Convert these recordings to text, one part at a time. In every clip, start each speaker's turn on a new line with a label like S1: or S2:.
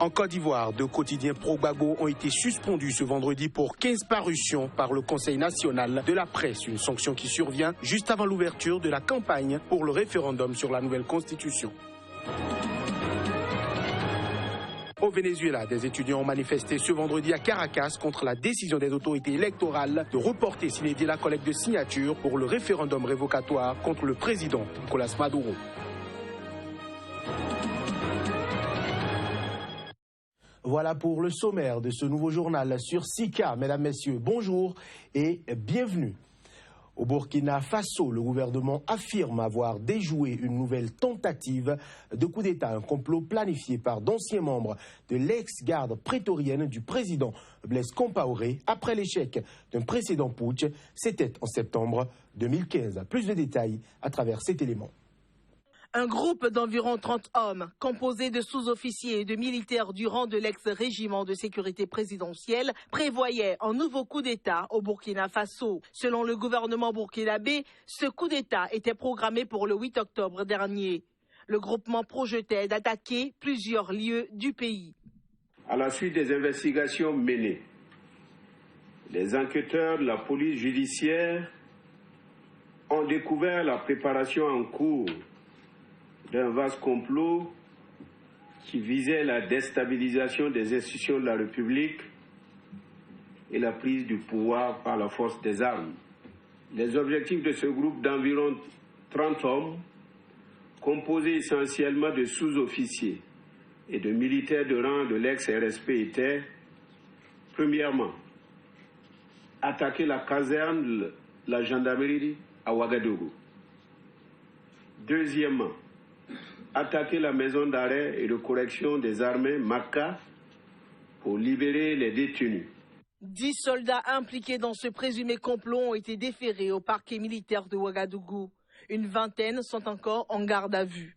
S1: En Côte d'Ivoire, 2 quotidiens pro-Gbagbo ont été suspendus ce vendredi pour 15 parutions par le Conseil national de la presse. Une sanction qui survient juste avant l'ouverture de la campagne pour le référendum sur la nouvelle constitution. Au Venezuela, des étudiants ont manifesté ce vendredi à Caracas contre la décision des autorités électorales de reporter sine die la collecte de signatures pour le référendum révocatoire contre le président Nicolás Maduro. Voilà pour le sommaire de ce nouveau journal sur Sika. Mesdames, Messieurs, bonjour et bienvenue. Au Burkina Faso, le gouvernement affirme avoir déjoué une nouvelle tentative de coup d'État, un complot planifié par d'anciens membres de l'ex-garde prétorienne du président Blaise Compaoré après l'échec d'un précédent putsch. C'était en septembre 2015. Plus de détails à travers cet élément.
S2: Un groupe d'environ 30 hommes, composé de sous-officiers et de militaires du rang de l'ex-régiment de sécurité présidentielle, prévoyait un nouveau coup d'État au Burkina Faso. Selon le gouvernement burkinabé, ce coup d'État était programmé pour le 8 octobre dernier. Le groupement projetait d'attaquer plusieurs lieux du pays.
S3: À la suite des investigations menées, les enquêteurs de la police judiciaire ont découvert la préparation en cours d'un vaste complot qui visait la déstabilisation des institutions de la République et la prise du pouvoir par la force des armes. Les objectifs de ce groupe d'environ 30 hommes, composés essentiellement de sous-officiers et de militaires de rang de l'ex-RSP étaient, premièrement, attaquer la caserne de la gendarmerie à Ouagadougou. Deuxièmement, attaquer la maison d'arrêt et de correction des armées Maka pour libérer les détenus.
S2: 10 soldats impliqués dans ce présumé complot ont été déférés au parquet militaire de Ouagadougou. Une vingtaine sont encore en garde à vue.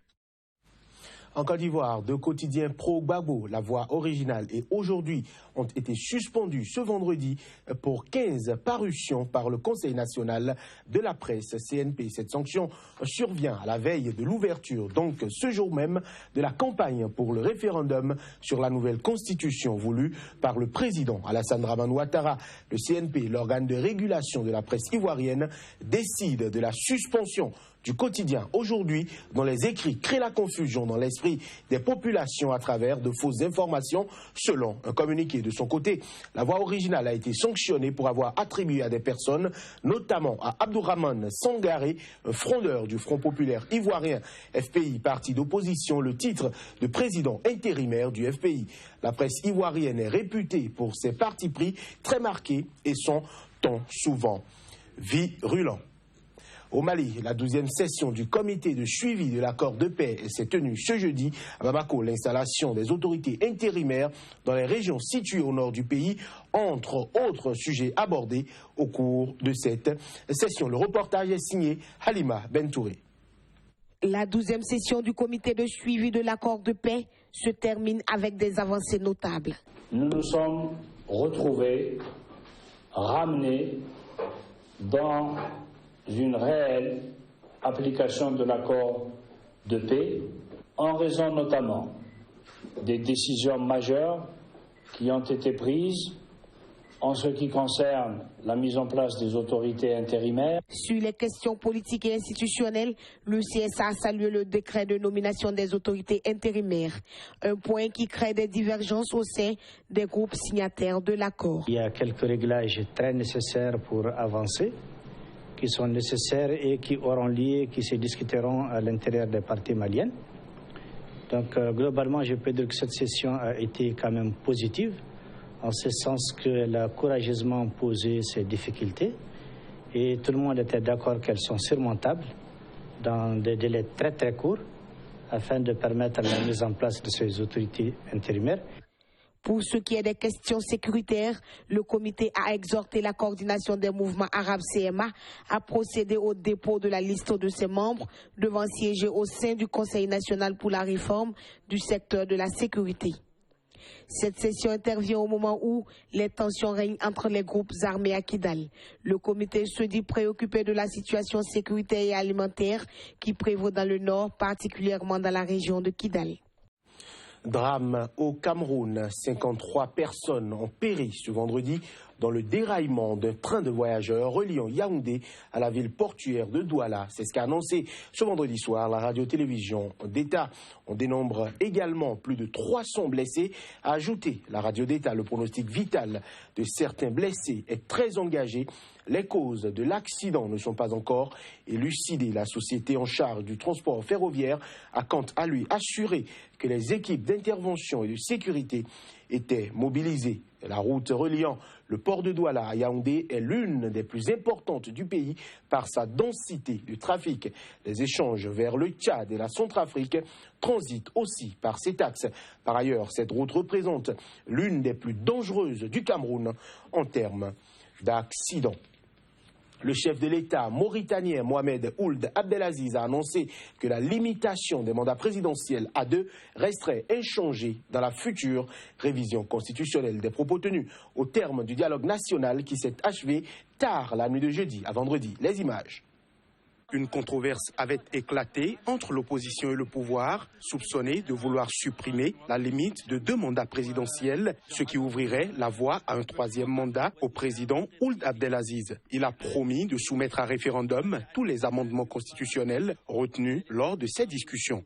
S1: En Côte d'Ivoire, 2 quotidiens pro-Gbagbo, La Voix originale et Aujourd'hui, ont été suspendus ce vendredi pour 15 parutions par le Conseil national de la presse, CNP. Cette sanction survient à la veille de l'ouverture, donc ce jour même, de la campagne pour le référendum sur la nouvelle constitution voulue par le président Alassane Dramane Ouattara. Le CNP, l'organe de régulation de la presse ivoirienne, décide de la suspension du quotidien Aujourd'hui, dont les écrits créent la confusion dans l'esprit des populations à travers de fausses informations. Selon un communiqué de son côté, La Voix originale a été sanctionnée pour avoir attribué à des personnes, notamment à Abdourahmane Sangaré, un frondeur du Front populaire ivoirien FPI, parti d'opposition, le titre de président intérimaire du FPI. La presse ivoirienne est réputée pour ses partis pris très marqués et son ton souvent virulent. Au Mali, la 12e session du comité de suivi de l'accord de paix s'est tenue ce jeudi à Bamako. L'installation des autorités intérimaires dans les régions situées au nord du pays, entre autres sujets abordés au cours de cette session. Le reportage est signé Halima Bentouré.
S4: La 12e session du comité de suivi de l'accord de paix se termine avec des avancées notables.
S5: Nous nous sommes retrouvés, ramenés dans une réelle application de l'accord de paix, en raison notamment des décisions majeures qui ont été prises en ce qui concerne la mise en place des autorités intérimaires.
S4: Sur les questions politiques et institutionnelles, le CSA a salué le décret de nomination des autorités intérimaires, un point qui crée des divergences au sein des groupes signataires de l'accord.
S6: Il y a quelques réglages très nécessaires pour avancer, qui sont nécessaires et qui auront lieu, qui se discuteront à l'intérieur des parties maliennes. Donc globalement, je peux dire que cette session a été quand même positive, en ce sens qu'elle a courageusement posé ses difficultés et tout le monde était d'accord qu'elles sont surmontables dans des délais très très courts afin de permettre la mise en place de ces autorités intérimaires.
S4: Pour ce qui est des questions sécuritaires, le comité a exhorté la coordination des mouvements arabes CMA à procéder au dépôt de la liste de ses membres devant siéger au sein du Conseil national pour la réforme du secteur de la sécurité. Cette session intervient au moment où les tensions règnent entre les groupes armés à Kidal. Le comité se dit préoccupé de la situation sécuritaire et alimentaire qui prévaut dans le nord, particulièrement dans la région de Kidal.
S1: Drame au Cameroun. 53 personnes ont péri ce vendredi dans le déraillement d'un train de voyageurs reliant Yaoundé à la ville portuaire de Douala. C'est ce qu'a annoncé ce vendredi soir la radio-télévision d'État. On dénombre également plus de 300 blessés. A ajouté la radio d'État, le pronostic vital de certains blessés est très engagé. Les causes de l'accident ne sont pas encore élucidées. La société en charge du transport ferroviaire a quant à lui assuré que les équipes d'intervention et de sécurité étaient mobilisées. La route reliant le port de Douala à Yaoundé est l'une des plus importantes du pays par sa densité de trafic. Les échanges vers le Tchad et la Centrafrique transitent aussi par cet axe. Par ailleurs, cette route représente l'une des plus dangereuses du Cameroun en termes d'accidents. Le chef de l'État mauritanien Mohamed Ould Abdelaziz a annoncé que la limitation des mandats présidentiels à 2 resterait inchangée dans la future révision constitutionnelle. Des propos tenus au terme du dialogue national qui s'est achevé tard la nuit de jeudi à vendredi. Les images. Une controverse avait éclaté entre l'opposition et le pouvoir, soupçonné de vouloir supprimer la limite de 2 mandats présidentiels, ce qui ouvrirait la voie à un 3e mandat au président Ould Abdelaziz. Il a promis de soumettre à référendum tous les amendements constitutionnels retenus lors de ces discussions.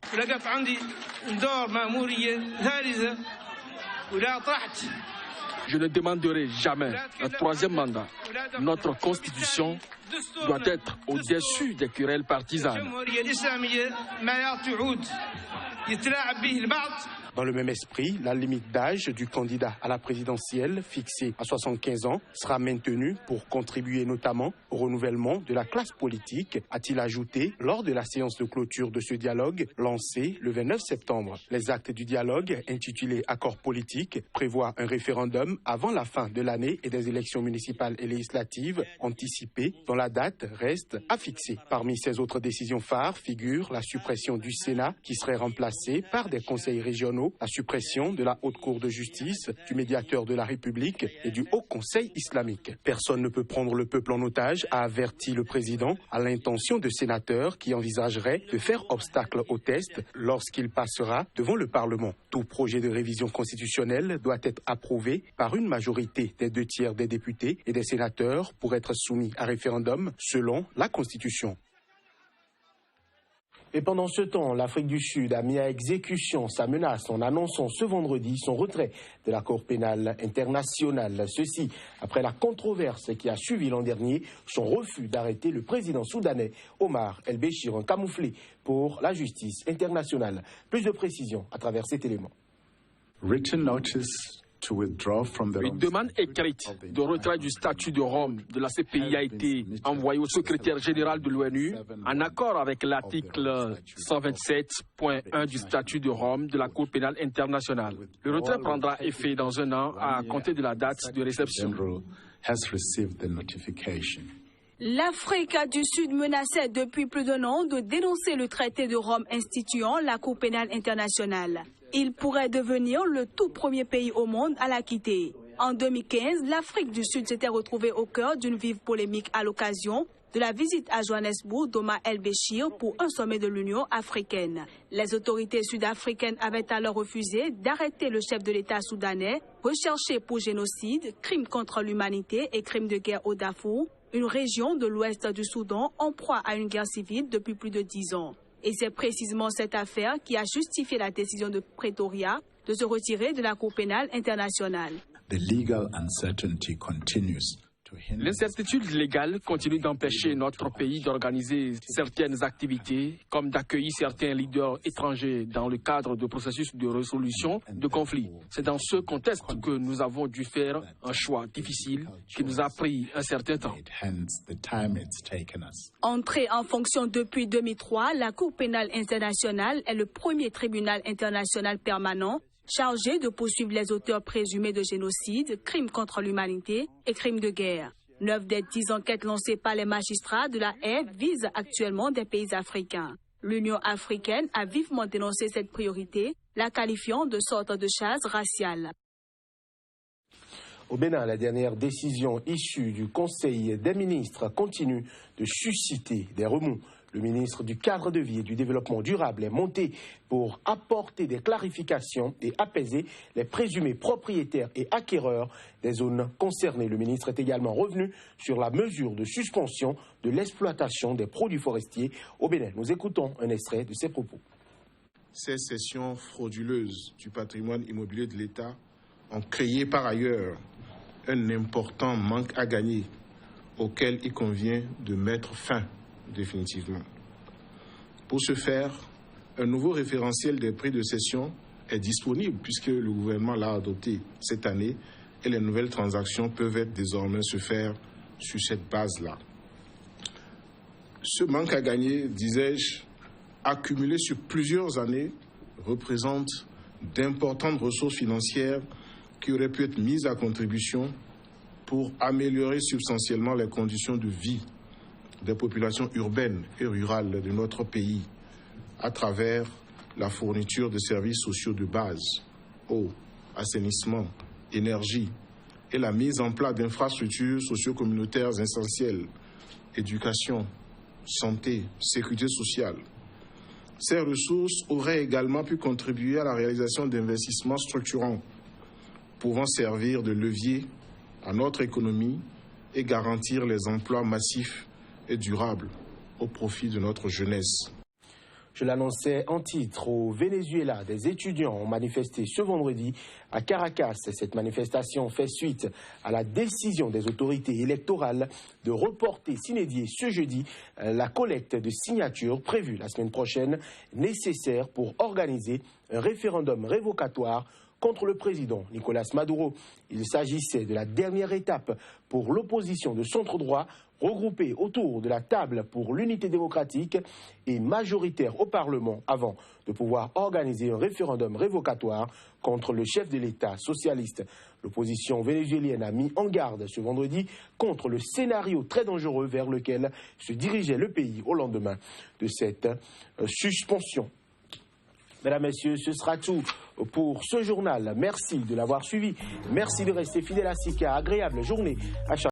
S7: Je ne demanderai jamais un 3e mandat. Notre constitution doit être au-dessus des querelles partisanes.
S1: Dans le même esprit, la limite d'âge du candidat à la présidentielle, fixée à 75 ans, sera maintenue pour contribuer notamment au renouvellement de la classe politique, a-t-il ajouté lors de la séance de clôture de ce dialogue lancé le 29 septembre. Les actes du dialogue, intitulés Accord politique, prévoient un référendum avant la fin de l'année et des élections municipales et législatives anticipées dont la date reste à fixer. Parmi ces autres décisions phares figure la suppression du Sénat qui serait remplacé par des conseils régionaux, la suppression de la Haute Cour de justice, du médiateur de la République et du Haut Conseil islamique. Personne ne peut prendre le peuple en otage, a averti le président à l'intention de sénateurs qui envisageraient de faire obstacle au test lorsqu'il passera devant le Parlement. Tout projet de révision constitutionnelle doit être approuvé par une majorité des 2/3 des députés et des sénateurs pour être soumis à référendum selon la Constitution. Et pendant ce temps, l'Afrique du Sud a mis à exécution sa menace en annonçant ce vendredi son retrait de la Cour pénale internationale. Ceci après la controverse qui a suivi l'an dernier son refus d'arrêter le président soudanais Omar El-Béchir, camouflé pour la justice internationale. Plus de précisions à travers cet élément.
S7: Une demande écrite de retrait du statut de Rome de la CPI a été envoyée au secrétaire général de l'ONU en accord avec l'article 127.1 du statut de Rome de la Cour pénale internationale. Le retrait prendra effet dans 1 an à compter de la date de réception.
S8: L'Afrique du Sud menaçait depuis plus d'1 an de dénoncer le traité de Rome instituant la Cour pénale internationale. Il pourrait devenir le tout premier pays au monde à la quitter. En 2015, l'Afrique du Sud s'était retrouvée au cœur d'une vive polémique à l'occasion de la visite à Johannesburg d'Omar El-Béchir pour un sommet de l'Union africaine. Les autorités sud-africaines avaient alors refusé d'arrêter le chef de l'État soudanais, recherché pour génocide, crimes contre l'humanité et crimes de guerre au Darfour, une région de l'ouest du Soudan en proie à une guerre civile depuis plus de 10 ans. Et c'est précisément cette affaire qui a justifié la décision de Pretoria de se retirer de la Cour pénale internationale.
S7: L'incertitude légale continue d'empêcher notre pays d'organiser certaines activités, comme d'accueillir certains leaders étrangers dans le cadre de processus de résolution de conflits. C'est dans ce contexte que nous avons dû faire un choix difficile qui nous a pris un certain temps.
S8: Entrée en fonction depuis 2003, la Cour pénale internationale est le premier tribunal international permanent chargé de poursuivre les auteurs présumés de génocide, crimes contre l'humanité et crimes de guerre. 9 des 10 enquêtes lancées par les magistrats de la haie visent actuellement des pays africains. L'Union africaine a vivement dénoncé cette priorité, la qualifiant de sorte de chasse raciale.
S1: Au Bénin, la dernière décision issue du Conseil des ministres continue de susciter des remous. Le ministre du Cadre de vie et du Développement durable est monté pour apporter des clarifications et apaiser les présumés propriétaires et acquéreurs des zones concernées. Le ministre est également revenu sur la mesure de suspension de l'exploitation des produits forestiers au Bénin. Nous écoutons un extrait de ses propos.
S9: Ces cessions frauduleuses du patrimoine immobilier de l'État ont créé par ailleurs un important manque à gagner auquel il convient de mettre fin définitivement. Pour ce faire, un nouveau référentiel des prix de cession est disponible puisque le gouvernement l'a adopté cette année et les nouvelles transactions peuvent désormais se faire sur cette base-là. Ce manque à gagner, disais-je, accumulé sur plusieurs années, représente d'importantes ressources financières qui auraient pu être mises à contribution pour améliorer substantiellement les conditions de vie des populations urbaines et rurales de notre pays à travers la fourniture de services sociaux de base, eau, assainissement, énergie et la mise en place d'infrastructures socio-communautaires essentielles, éducation, santé, sécurité sociale. Ces ressources auraient également pu contribuer à la réalisation d'investissements structurants pouvant servir de levier à notre économie et garantir les emplois massifs et durables au profit de notre jeunesse.
S1: Je l'annonçais en titre, au Venezuela, des étudiants ont manifesté ce vendredi à Caracas. Cette manifestation fait suite à la décision des autorités électorales de reporter sine die ce jeudi la collecte de signatures prévue la semaine prochaine, nécessaire pour organiser un référendum révocatoire contre le président Nicolás Maduro. Il s'agissait de la dernière étape pour l'opposition de centre-droit regroupée autour de la table pour l'unité démocratique et majoritaire au Parlement avant de pouvoir organiser un référendum révocatoire contre le chef de l'État socialiste. L'opposition vénézuélienne a mis en garde ce vendredi contre le scénario très dangereux vers lequel se dirigeait le pays au lendemain de cette suspension. Mesdames, Messieurs, ce sera tout pour ce journal. Merci de l'avoir suivi. Merci de rester fidèle à Sika. Agréable journée à chaque